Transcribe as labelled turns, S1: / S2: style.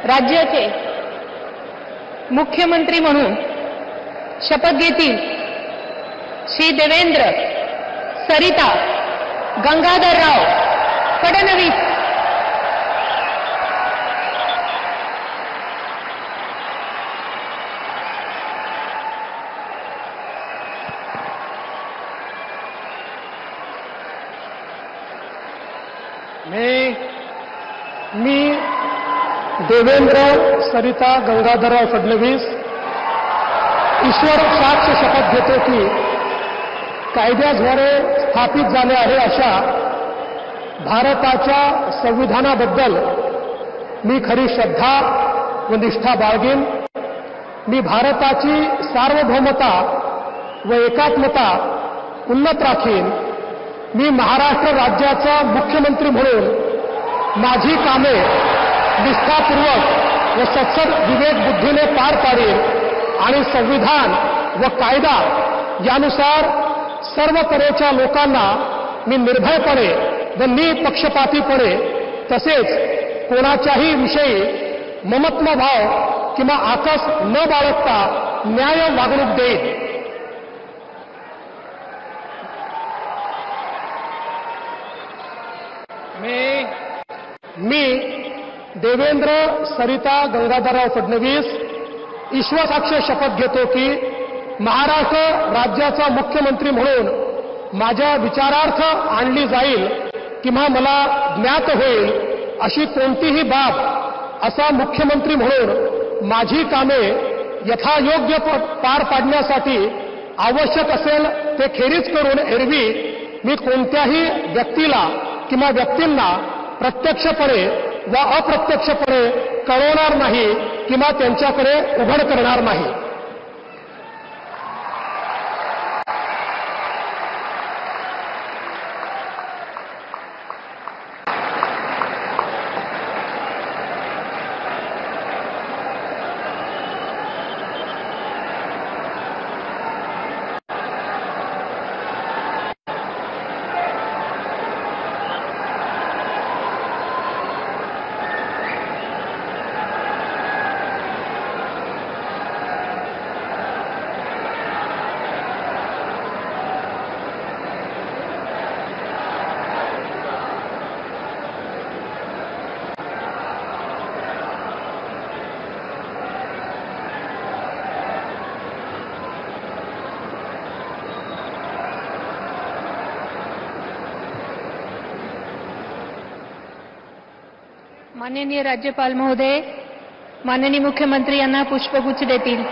S1: राज्याचे मुख्यमंत्री म्हणून शपथ घेतील श्री देवेंद्र सरिता गंगाधरराव फडणवीस।
S2: मी देवेंद्र सरिता गंगाधरराव फडणवीस ईश्वर साक्ष शपथ घेतो की कायद्याद्वारे स्थापित झाले आहे अशा भारताच्या संविधानाबद्दल मी खरी श्रद्धा व निष्ठा बाळगेन। मी भारताची सार्वभौमता व एकात्मता उन्नत राखीन। मी महाराष्ट्र राज्याचा मुख्यमंत्री म्हणून माझी कामे निष्ठापूर्वक व सत्सद विवेक बुद्धीने पार पाडेल आणि संविधान व कायदा यानुसार सर्व तऱ्हेच्या लोकांना मी निर्भयपणे व निपक्षपातीपणे तसेच कोणाच्याही विषयी ममत्वभाव किंवा आकस न बाळगता न्याय वागणूक देईन। मी देवेंद्र सरिता गंगाधरराव फडणवीस ईश्वरसाक्ष शपथ घेतो की महाराष्ट्र राज्याचा मुख्यमंत्री म्हणून माझ्या विचारार्थ आणली जाईल किंवा मला ज्ञात होईल अशी कोणतीही बाब असा मुख्यमंत्री म्हणून माझी कामे यथायोग्य पार पाडण्यासाठी आवश्यक असेल ते खेरीज करून एरवी मी कोणत्याही व्यक्तीला किंवा व्यक्तींना प्रत्यक्षपणे व अप्रत्यक्षपणे कळवणार नाही किंवा त्यांच्याकडे उघड करणार नाही।
S1: माननीय राज्यपाल महोदय, माननीय मुख्यमंत्री यांना पुष्पगुच्छ देतील।